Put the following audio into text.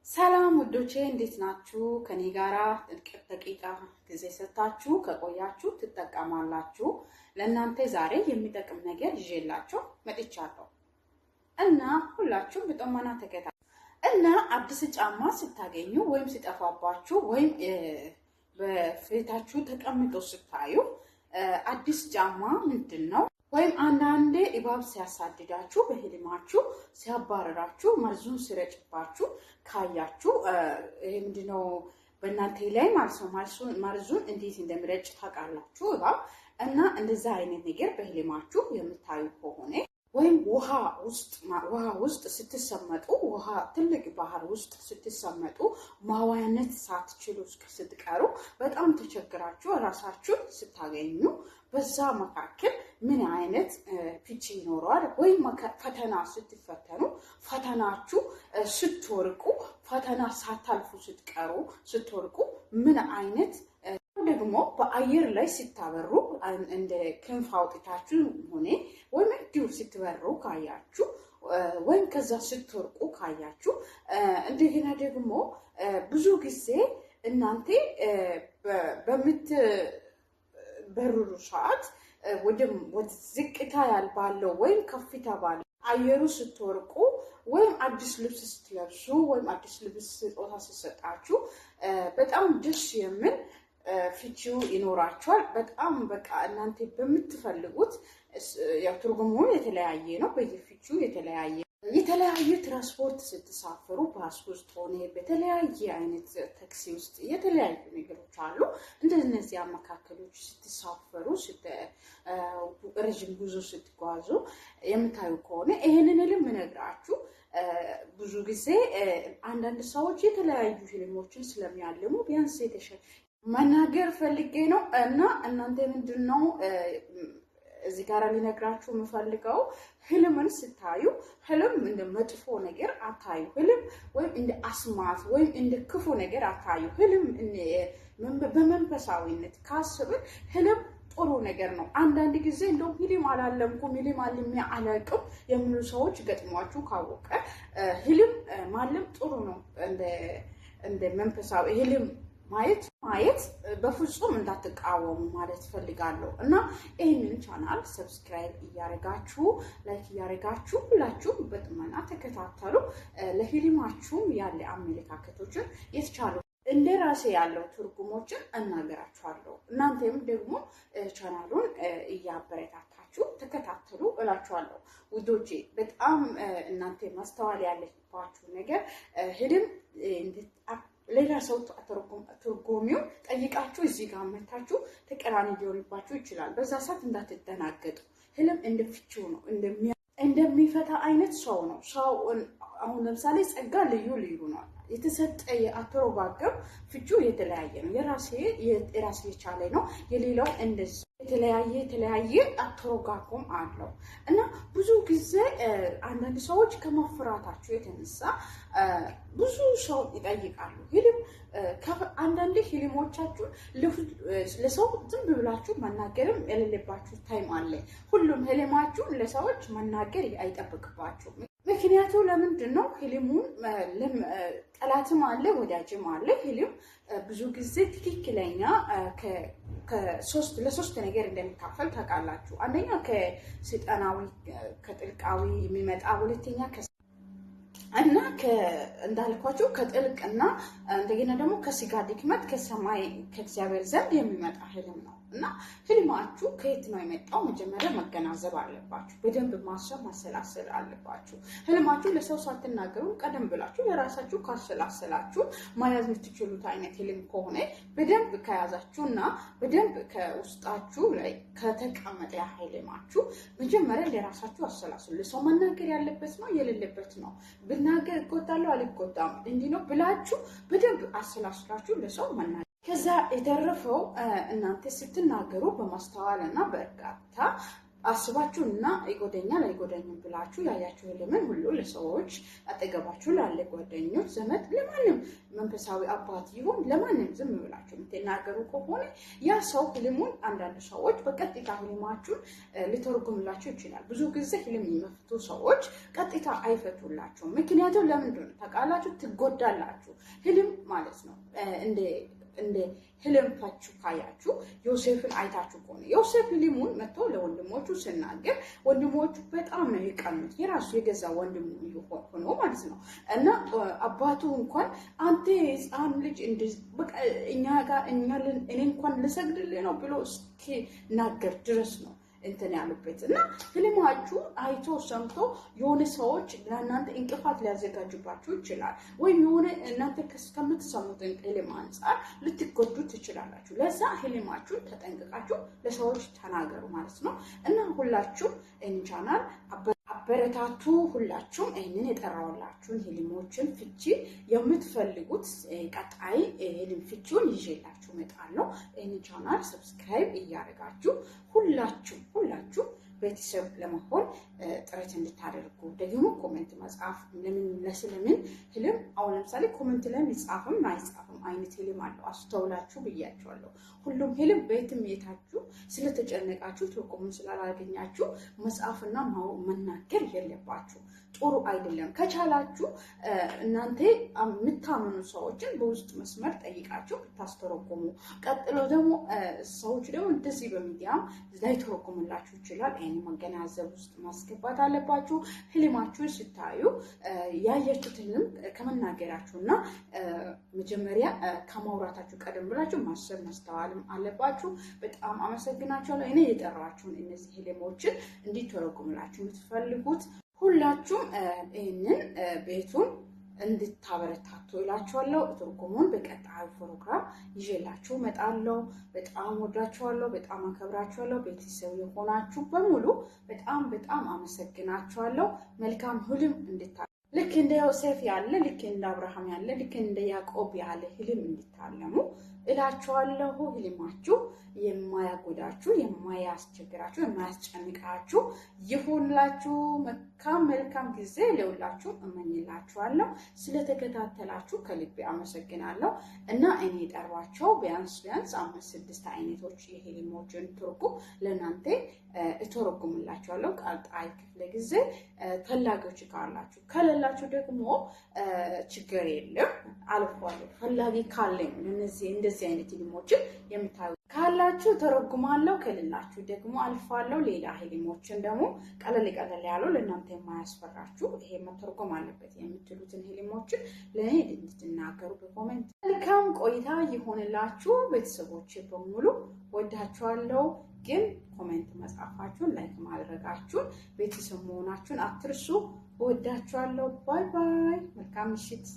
ሰላም ውዶቼ እንዴት ናችሁ? ከኔ ጋራ ጥቂት ደቂቃ ጊዜ ሰጣችሁ ከቆያችሁ ትጠቀማላችሁ። ለእናንተ ዛሬ የሚጠቅም ነገር ይዤላችሁ መጥቻለሁ እና ሁላችሁም በጥሞና ተከታተሉ። እና አዲስ ጫማ ስታገኙ ወይም ሲጠፋባችሁ ወይም በፊታችሁ ተቀምጦ ስታዩ አዲስ ጫማ ምንድነው? ወይም አንዳንዴ እባብ ሲያሳድዳችሁ በህልማችሁ ሲያባረራችሁ መርዙን ሲረጭባችሁ ካያችሁ ይሄ ምንድነው በእናንተ ላይ መርዙን እንዴት እንደሚረጭ ታውቃላችሁ እባብ። እና እንደዛ አይነት ነገር በህልማችሁ የምታዩ ከሆነ ወይም ውሃ ውስጥ ስትሰመጡ ትልቅ ባህር ውስጥ ስትሰመጡ ማዋኘት ሳትችሉ ስትቀሩ በጣም ተቸግራችሁ ራሳችሁን ስታገኙ በዛ መካከል ምን አይነት ፍቺ ይኖረዋል? ወይም ፈተና ስትፈተኑ ፈተናችሁ ስትወርቁ ፈተና ሳታልፉ ስትወርቁ ምን አይነት ደግሞ በአየር ላይ ሲታበሩ እንደ ክንፍ አውጥታችሁ ሆነ ወይም እንዲሁ ስትበሩ ካያችሁ ወይም ከዛ ስትወርቁ ካያችሁ እንደገና ደግሞ ብዙ ጊዜ እናንተ በምትበሩሩ ሰዓት ወደ ዝቅታ ያልባለው ወይም ከፍታ ባለው አየሩ ስትወርቁ ወይም አዲስ ልብስ ስትለብሱ ወይም አዲስ ልብስ ስጦታ ስትሰጣችሁ በጣም ደስ የሚል ፍቺው ይኖራቸዋል። በጣም በቃ እናንተ በምትፈልጉት ያው ትርጉሙ የተለያየ ነው። በየፍቺው የተለያየ ትራንስፖርት ስትሳፈሩ ባስ ውስጥ ሆነ በተለያየ አይነት ታክሲ ውስጥ የተለያዩ ነገሮች አሉ። እንደነዚህ አመካከሎች ስትሳፈሩ ረጅም ጉዞ ስትጓዙ የምታዩ ከሆነ ይሄንን ህልም እነግራችሁ ብዙ ጊዜ አንዳንድ ሰዎች የተለያዩ ህልሞችን ስለሚያልሙ ቢያንስ መናገር ፈልጌ ነው እና እናንተ ምንድነው እዚህ ጋር ሊነግራችሁ የምፈልገው ህልምን ስታዩ ህልም እንደ መጥፎ ነገር አታዩ። ህልም ወይም እንደ አስማት ወይም እንደ ክፉ ነገር አታዩ። ህልም በመንፈሳዊነት ካስብን ህልም ጥሩ ነገር ነው። አንዳንድ ጊዜ እንደውም ህልም አላለምኩም ህልም አልሜ አላውቅም የሚሉ ሰዎች ገጥሟችሁ ካወቀ ህልም ማለም ጥሩ ነው። እንደ መንፈሳዊ ህልም ማየት በፍጹም እንዳትቃወሙ ማለት ፈልጋለሁ። እና ይህንን ቻናል ሰብስክራይብ እያደረጋችሁ ላይክ እያደረጋችሁ ሁላችሁም በጥሞና ተከታተሉ። ለህልማችሁም ያለ አመለካከቶችን የተቻሉ እንደ ራሴ ያለው ትርጉሞችን እናገራችኋለሁ። እናንተም ደግሞ ቻናሉን እያበረታታችሁ ተከታተሉ እላችኋለሁ። ውዶቼ በጣም እናንተ ማስተዋል ያለባችሁ ነገር ህልም ሌላ ሰው ትርጉሚው ጠይቃችሁ እዚህ ጋር መታችሁ ተቀራኒ ሊሆንባችሁ ይችላል። በዛ ሰዓት እንዳትደናገጡ። ህልም እንደ ፍቺው ነው፣ እንደሚፈታ አይነት ሰው ነው። ሰው አሁን ለምሳሌ ጸጋ ልዩ ነው የተሰጠ የአተረጓጎም ፍቺው የተለያየ ነው። የራሴ የቻለ ነው። የሌላው እንደዚህ የተለያየ አተረጓጎም አለው እና ብዙ ጊዜ አንዳንድ ሰዎች ከመፍራታቸው የተነሳ ብዙ ሰው ይጠይቃሉ። ህልም አንዳንዴ ህልሞቻችሁ ለሰው ዝም ብላችሁ መናገርም የሌለባችሁ ታይም አለ። ሁሉም ህልማችሁ ለሰዎች መናገር አይጠብቅባችሁም። ምክንያቱ ለምንድን ነው? ህልሙን ጠላትም አለ ወዳጅም አለ። ህልም ብዙ ጊዜ ትክክለኛ ለሶስት ነገር እንደሚካፈል ታውቃላችሁ። አንደኛ ከሰይጣናዊ ከጥልቃዊ የሚመጣ፣ ሁለተኛ እና እንዳልኳችሁ ከጥልቅና እንደገና ደግሞ ከስጋ ድክመት ከሰማይ ከእግዚአብሔር ዘንድ የሚመጣ ህልም ነው። እና ህልማችሁ ከየት ነው የመጣው? መጀመሪያ መገናዘብ አለባችሁ። በደንብ ማሰብ ማሰላሰል አለባችሁ። ህልማችሁ ለሰው ሳትናገሩ ቀደም ብላችሁ ለራሳችሁ ካሰላሰላችሁ መያዝ የምትችሉት አይነት ህልም ከሆነ በደንብ ከያዛችሁ እና በደንብ ከውስጣችሁ ላይ ከተቀመጠ ህልማችሁ መጀመሪያ ለራሳችሁ አሰላስሉ። ለሰው መናገር ያለበት ነው የሌለበት ነው፣ ብናገር እጎዳለሁ አልጎዳም እንዲህ ነው ብላችሁ በደንብ አሰላስላችሁ ለሰው መናገር። ከዛ የተረፈው እናንተ ስትናገሩ በማስተዋል እና በእርጋታ አስባችሁና ይጎደኛል አይጎደኝም ብላችሁ ያያችሁ ህልምን ሁሉ ለሰዎች አጠገባችሁ ላለ ጓደኞች፣ ዘመድ፣ ለማንም መንፈሳዊ አባት ይሁን ለማንም ዝም ብላችሁ የምትናገሩ ከሆነ ያ ሰው ህልሙን አንዳንድ ሰዎች በቀጥታ ህልማችሁን ሊተረጉምላችሁ ይችላል። ብዙ ጊዜ ህልም የሚፈቱ ሰዎች ቀጥታ አይፈቱላችሁም። ምክንያቱም ለምንድን ነው ታውቃላችሁ? ትጎዳላችሁ። ህልም ማለት ነው እንደ ህልም ፈቹ ካያችሁ ዮሴፍን አይታችሁ ከሆነ ዮሴፍ ህልሙን መጥቶ ለወንድሞቹ ሲናገር ወንድሞቹ በጣም ነው የቀኑት። የራሱ የገዛ ወንድሙ ሆኖ ማለት ነው። እና አባቱ እንኳን አንተ ህፃን ልጅ በቃ እኔ እንኳን ልሰግድልህ ነው ብሎ እስኪናገር ድረስ ነው እንትን ያሉበት። እና ህልማችሁ አይቶ ሰምቶ የሆነ ሰዎች ለእናንተ እንቅፋት ሊያዘጋጁባችሁ ይችላል፣ ወይም የሆነ እናንተ ከምትሰሙት ህልም አንጻር ልትጎዱ ትችላላችሁ። ለዛ ህልማችሁን ተጠንቅቃችሁ ለሰዎች ተናገሩ ማለት ነው። እና ሁላችሁም ይህን ቻናል አበረታቱ። ሁላችሁም ይህንን የጠራውላችሁን ህልሞችን ፍቺ የምትፈልጉት ቀጣይ ህልም ፍቺውን ይዤላችሁ እመጣለሁ። ይህን ቻናል ሰብስክራይብ እያደረጋችሁ ሁላችሁ ቤተሰብ ለመሆን ጥረት እንድታደርጉ፣ ደግሞ ኮሜንት መጻፍ ስለምን ህልም አሁን ለምሳሌ ኮሜንት ላይ ይጻፍም አይጻፍም አይነት ህልም አለው። አስተውላችሁ ብያችኋለሁ። ሁሉም ህልም በየትም የታችሁ ስለተጨነቃችሁ ትርጉሙን ስላላገኛችሁ መጻፍና መናገር የለባችሁ። ጥሩ አይደለም። ከቻላችሁ እናንተ የምታምኑ ሰዎችን በውስጥ መስመር ጠይቃችሁ ብታስተረጉሙ፣ ቀጥሎ ደግሞ ሰዎች ደግሞ እንደዚህ በሚዲያም ላይ ተረጉምላችሁ ይችላል። ይሄን መገናዘብ ውስጥ ማስገባት አለባችሁ። ህልማችሁን ስታዩ ያያችሁትን ህልም ከመናገራችሁና መጀመሪያ ከማውራታችሁ ቀደም ብላችሁ ማሰብ ማስተዋልም አለባችሁ። በጣም አመሰግናችኋለሁ። እኔ የጠራችሁን እነዚህ ህልሞችን እንዲተረጉምላችሁ የምትፈልጉት ሁላችሁም ይህንን ቤቱን እንድታበረታቱ እላችኋለሁ። ትርጉሙን በቀጣዩ ፕሮግራም ይዤላችሁ እመጣለሁ። በጣም ወዳችኋለሁ፣ በጣም አከብራችኋለሁ። ቤተሰብ የሆናችሁ በሙሉ በጣም አመሰግናችኋለሁ። መልካም ህልም ልክ እንደ ዮሴፍ ያለ፣ ልክ እንደ አብርሃም ያለ፣ ልክ እንደ ያዕቆብ ያለ ህልም እንድታለሙ እላችኋለሁ። ህልማችሁ የማያጎዳችሁ፣ የማያስቸግራችሁ፣ የማያስጨንቃችሁ ይሁንላችሁ። መልካም ጊዜ ለሁላችሁ እመኝላችኋለሁ። ስለተከታተላችሁ ከልቤ አመሰግናለሁ። እና እኔ የጠሯቸው ቢያንስ 5-6 አይነቶች የህልሞችን ትርጉም ለእናንተ እተረጉምላችኋለሁ። ቀጣይ ክፍለ ጊዜ ፈላጊዎች ካላችሁ፣ ከሌላችሁ ደግሞ ችግር የለም አልፏለሁ። ፈላጊ ካለኝ እንደዚህ አይነት ህልሞችን የምታዩ ካላችሁ ተረጉማለሁ፣ ከሌላችሁ ደግሞ አልፋለሁ። ሌላ ህልሞችን ደግሞ ቀለል ያሉ ለእናንተ የማያስፈራችሁ ይሄ መተርጎም አለበት የምትሉትን ህልሞችን ለእኔ እንድትናገሩ በኮሜንት። መልካም ቆይታ ይሆንላችሁ ቤተሰቦች በሙሉ ወዳችኋለሁ። ግን ኮሜንት መጻፋችሁን፣ ላይክ ማድረጋችሁን፣ ቤተሰብ መሆናችሁን አትርሱ። ወዳችኋለሁ። ባይ ባይ። መልካም ምሽት።